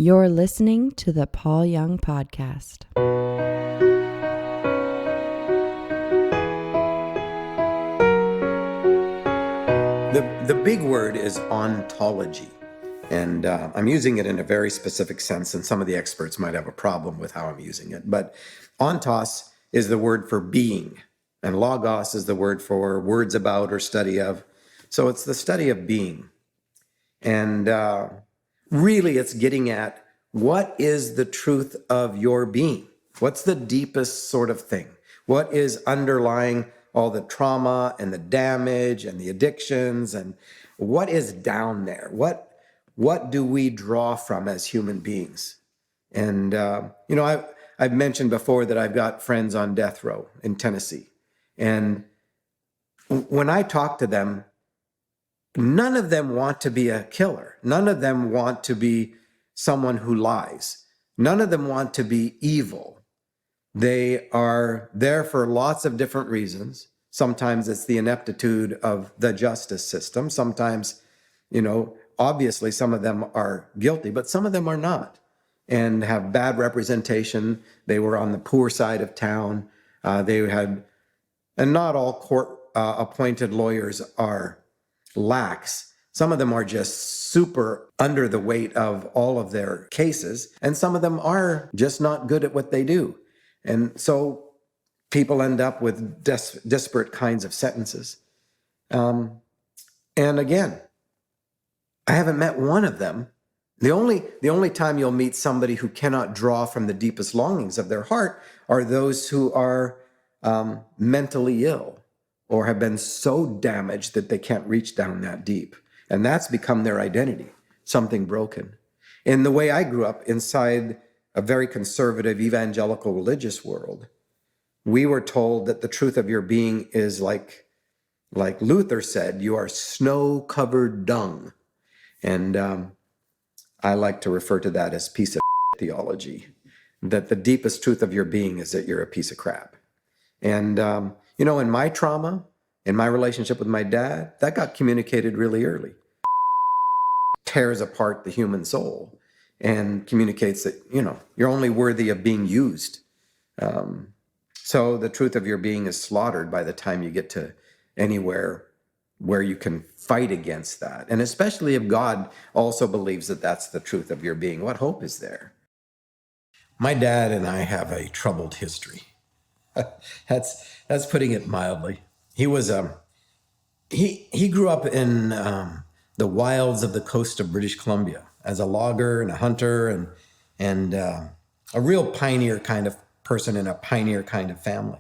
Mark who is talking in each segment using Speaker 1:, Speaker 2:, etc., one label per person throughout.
Speaker 1: You're listening to the Paul Young Podcast.
Speaker 2: The big word is ontology. And I'm using it in a very specific sense, and some of the experts might have a problem with how I'm using it. But ontos is the word for being, and logos is the word for words about or study of. So it's the study of being. And really, it's getting at what is the truth of your being? What's the deepest sort of thing? What is underlying all the trauma and the damage and the addictions, and what is down there? What do we draw from as human beings? And, I've mentioned before that I've got friends on death row in Tennessee. And when I talk to them, none of them want to be a killer. None of them want to be someone who lies. None of them want to be evil. They are there for lots of different reasons. Sometimes it's the ineptitude of the justice system. Sometimes, obviously some of them are guilty, but some of them are not and have bad representation. They were on the poor side of town. And not all court appointed lawyers are lax. Some of them are just super under the weight of all of their cases, and some of them are just not good at what they do. And so people end up with disparate kinds of sentences. And again, I haven't met one of them. The only time you'll meet somebody who cannot draw from the deepest longings of their heart are those who are mentally ill or have been so damaged that they can't reach down that deep. And that's become their identity, something broken. In the way I grew up inside a very conservative evangelical religious world, we were told that the truth of your being is like Luther said, you are snow-covered dung. And I like to refer to that as piece of theology, that the deepest truth of your being is that you're a piece of crap. And, in my trauma, in my relationship with my dad, that got communicated really early. Tears apart the human soul and communicates that, you're only worthy of being used. So the truth of your being is slaughtered by the time you get to anywhere where you can fight against that. And especially if God also believes that that's the truth of your being, what hope is there? My dad and I have a troubled history. That's putting it mildly. He was he grew up in the wilds of the coast of British Columbia as a logger and a hunter and a real pioneer kind of person in a pioneer kind of family.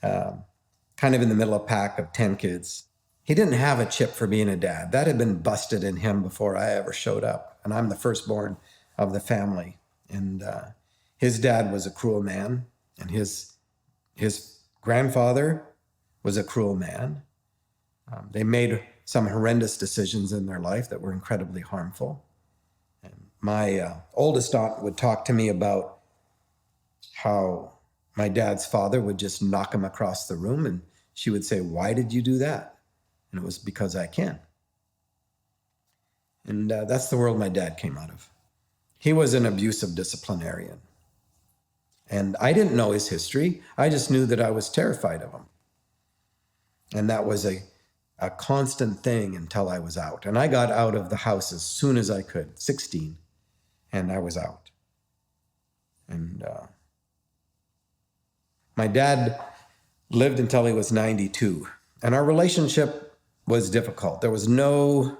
Speaker 2: Kind of in the middle of a pack of 10 kids. He didn't have a chip for being a dad. That had been busted in him before I ever showed up. And I'm the firstborn of the family. And his dad was a cruel man, and his grandfather was a cruel man. They made some horrendous decisions in their life that were incredibly harmful. And my oldest aunt would talk to me about how my dad's father would just knock him across the room, and she would say, "Why did you do that?" And it was because I can. And that's the world my dad came out of. He was an abusive disciplinarian. And I didn't know his history. I just knew that I was terrified of him. And that was a constant thing until I was out. And I got out of the house as soon as I could, 16, and I was out. And my dad lived until he was 92. And our relationship was difficult. There was no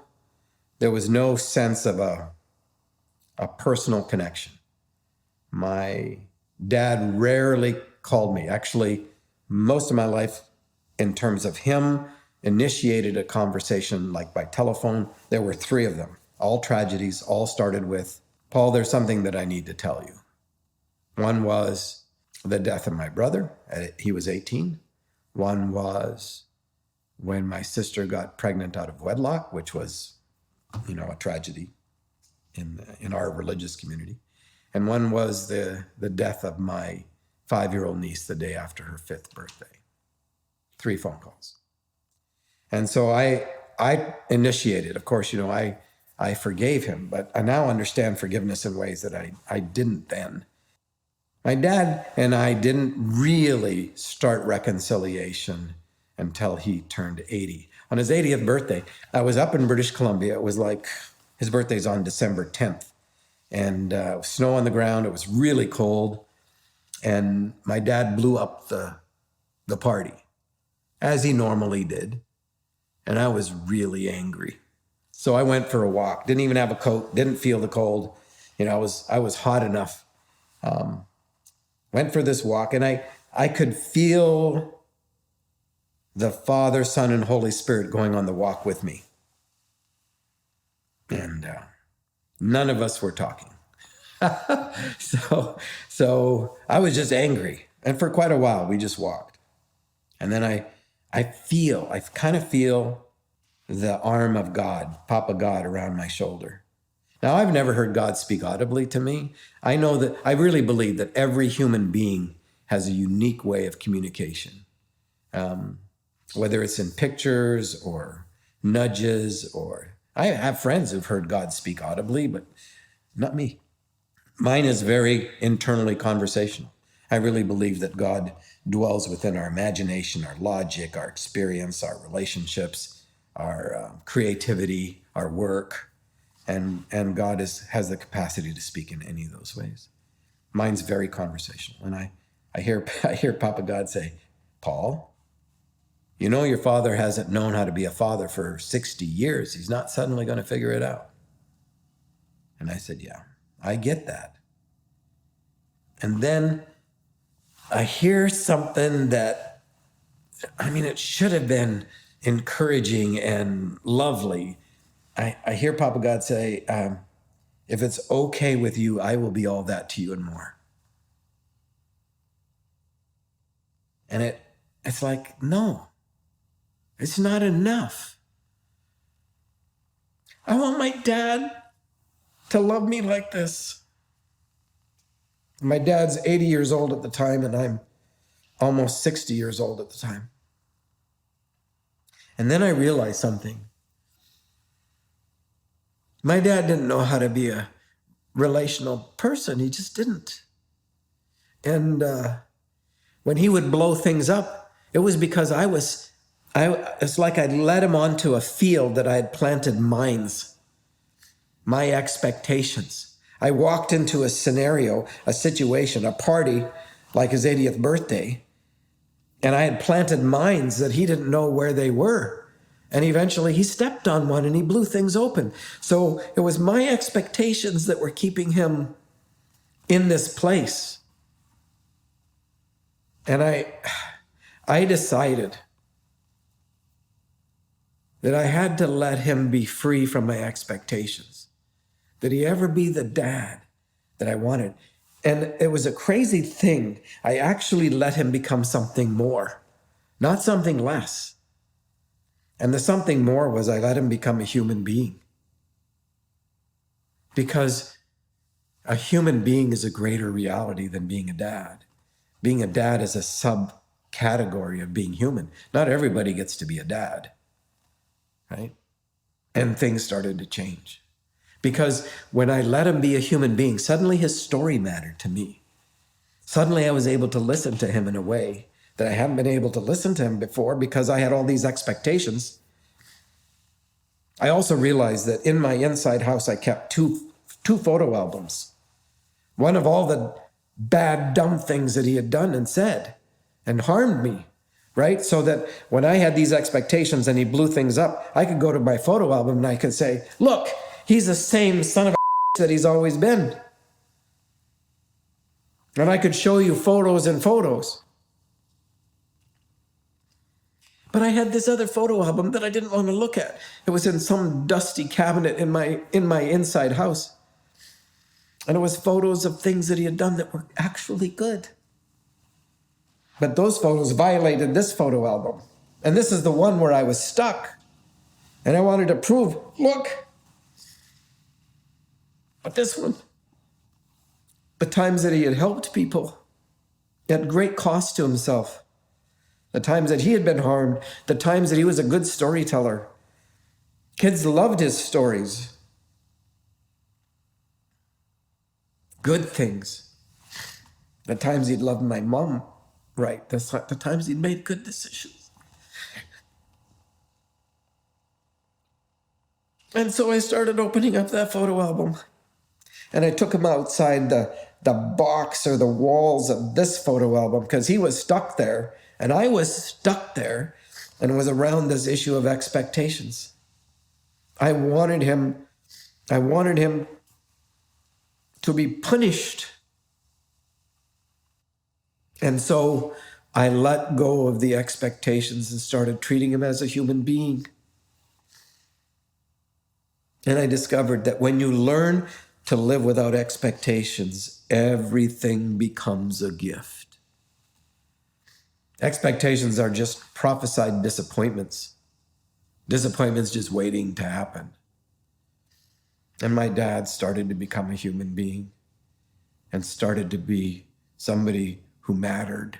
Speaker 2: sense of a personal connection. My dad rarely called me. Actually, most of my life, in terms of him, initiated a conversation like by telephone. There were 3 of them. All tragedies, all started with, "Paul, there's something that I need to tell you." One was the death of my brother. He was 18. One was when my sister got pregnant out of wedlock, which was, a tragedy in our religious community. And one was the death of my 5-year-old niece the day after her 5th birthday. 3 phone calls. And so I initiated, of course, I I forgave him, but I now understand forgiveness in ways that I didn't then. My dad and I didn't really start reconciliation until he turned 80. On his 80th birthday, I was up in British Columbia. It was like, his birthday's on December 10th. And snow on the ground. It was really cold. And my dad blew up the party, as he normally did. And I was really angry. So I went for a walk. Didn't even have a coat. Didn't feel the cold. I was hot enough. Went for this walk, and I could feel the Father, Son, and Holy Spirit going on the walk with me. And none of us were talking. So I was just angry. And for quite a while, we just walked. And then I kind of feel the arm of God, Papa God, around my shoulder. Now, I've never heard God speak audibly to me. I really believe that every human being has a unique way of communication, whether it's in pictures or nudges, or I have friends who've heard God speak audibly, but not me. Mine is very internally conversational. I really believe that God dwells within our imagination, our logic, our experience, our relationships, our creativity, our work. And God has the capacity to speak in any of those ways. Mine's very conversational. And I hear Papa God say, Paul, your father hasn't known how to be a father for 60 years. He's not suddenly going to figure it out. And I said, yeah, I get that. And then I hear something that, it should have been encouraging and lovely. I hear Papa God say, if it's okay with you, I will be all that to you and more. And it's like, no, it's not enough. I want my dad to love me like this. My dad's 80 years old at the time, and I'm almost 60 years old at the time. And then I realized something. My dad didn't know how to be a relational person. He just didn't. And when he would blow things up, it was because it's like I'd led him onto a field that I had planted mines, my expectations. I walked into a scenario, a situation, a party like his 80th birthday, and I had planted mines that he didn't know where they were. And eventually he stepped on one and he blew things open. So it was my expectations that were keeping him in this place. And I decided that I had to let him be free from my expectations. Did he ever be the dad that I wanted? And it was a crazy thing. I actually let him become something more, not something less. And the something more was I let him become a human being. Because a human being is a greater reality than being a dad. Being a dad is a subcategory of being human. Not everybody gets to be a dad, right? And things started to change. Because when I let him be a human being, suddenly his story mattered to me. Suddenly I was able to listen to him in a way that I hadn't been able to listen to him before because I had all these expectations. I also realized that in my inside house, I kept two photo albums. One of all the bad, dumb things that he had done and said and harmed me, right? So that when I had these expectations and he blew things up, I could go to my photo album and I could say, look, he's the same son of a that he's always been. And I could show you photos and photos. But I had this other photo album that I didn't want to look at. It was in some dusty cabinet in my inside house. And it was photos of things that he had done that were actually good. But those photos violated this photo album. And this is the one where I was stuck. And I wanted to prove, look. But this one, the times that he had helped people at great cost to himself, the times that he had been harmed, the times that he was a good storyteller. Kids loved his stories. good things. The times he'd loved my mom right. The times he'd made good decisions. And so I started opening up that photo album. And I took him outside the box or the walls of this photo album because he was stuck there. And I was stuck there and was around this issue of expectations. I wanted him to be punished. And so I let go of the expectations and started treating him as a human being. And I discovered that when you learn to live without expectations, everything becomes a gift. Expectations are just prophesied disappointments. Disappointments just waiting to happen. And my dad started to become a human being and started to be somebody who mattered.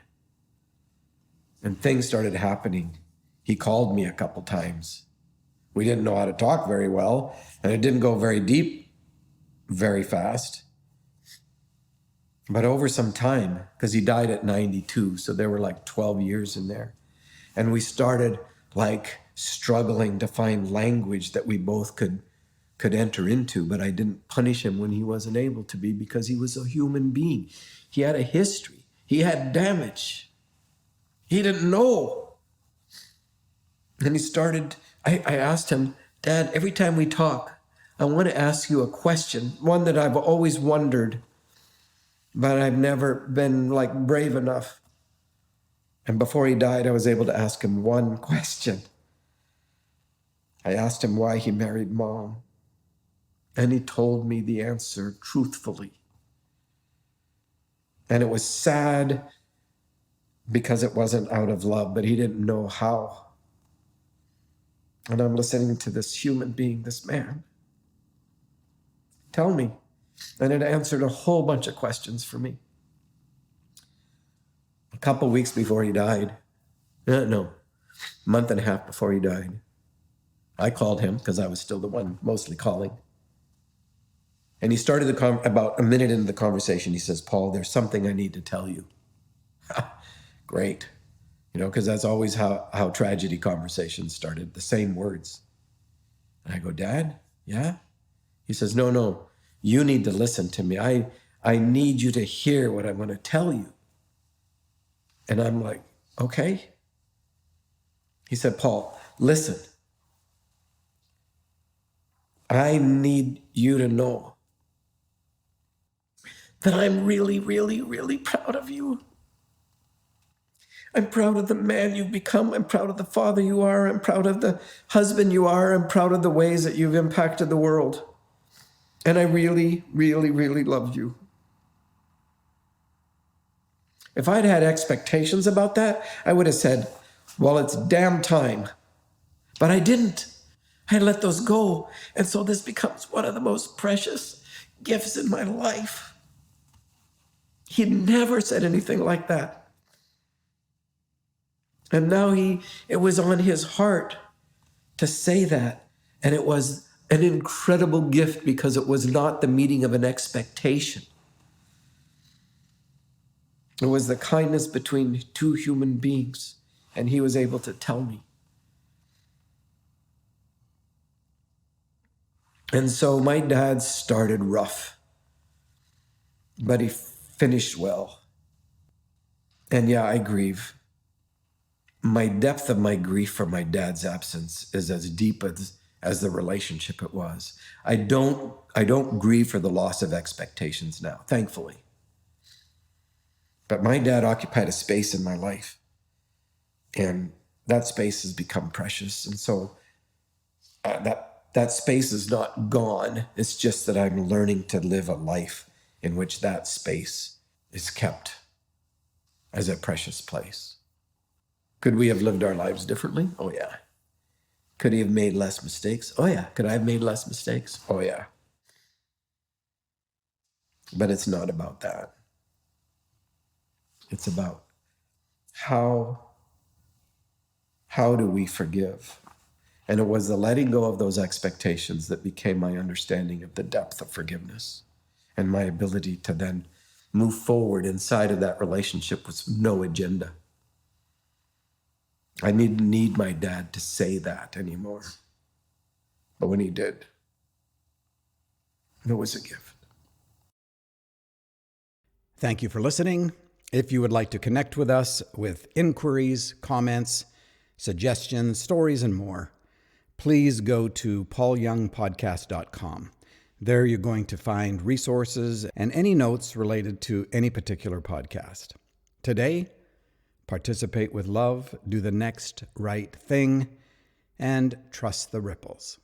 Speaker 2: And things started happening. He called me a couple times. We didn't know how to talk very well, and it didn't go very deep very fast. But over some time, because he died at 92, so there were like 12 years in there. And we started like struggling to find language that we both could enter into, but I didn't punish him when he wasn't able to be because he was a human being. He had a history. He had damage. He didn't know. And I asked him, Dad, every time we talk, I want to ask you a question, one that I've always wondered, but I've never been like brave enough. And before he died, I was able to ask him one question. I asked him why he married Mom. And he told me the answer truthfully. And it was sad because it wasn't out of love, but he didn't know how. And I'm listening to this human being, this man. Tell me. And it answered a whole bunch of questions for me. A couple weeks before he died, a month and a half before he died, I called him because I was still the one mostly calling. And he started about a minute into the conversation. He says, Paul, there's something I need to tell you. Great. Because that's always how tragedy conversations started, the same words. And I go, Dad, yeah? He says, no, you need to listen to me. I need you to hear what I'm going to tell you. And I'm like, okay. He said, Paul, listen. I need you to know that I'm really, really, really proud of you. I'm proud of the man you've become. I'm proud of the father you are. I'm proud of the husband you are. I'm proud of the ways that you've impacted the world. And I really, really, really love you. If I'd had expectations about that, I would have said, well, it's damn time. But I didn't. I let those go. And so this becomes one of the most precious gifts in my life. He never said anything like that. And now it was on his heart to say that. And it was an incredible gift because it was not the meeting of an expectation. It was the kindness between two human beings. And he was able to tell me. And so my dad started rough, but he finished well. And yeah, I grieve. My depth of my grief for my dad's absence is as deep as the relationship it was. I don't grieve for the loss of expectations now, thankfully. But my dad occupied a space in my life, and that space has become precious. And so that space is not gone. It's just that I'm learning to live a life in which that space is kept as a precious place. Could we have lived our lives differently? Oh, yeah. Could he have made less mistakes? Oh, yeah. Could I have made less mistakes? Oh, yeah. But it's not about that. It's about how do we forgive? And it was the letting go of those expectations that became my understanding of the depth of forgiveness. and my ability to then move forward inside of that relationship with no agenda. I didn't need my dad to say that anymore. But when he did, it was a gift.
Speaker 3: Thank you for listening. If you would like to connect with us with inquiries, comments, suggestions, stories, and more, please go to paulyoungpodcast.com. There you're going to find resources and any notes related to any particular podcast. Today, participate with love, do the next right thing, and trust the ripples.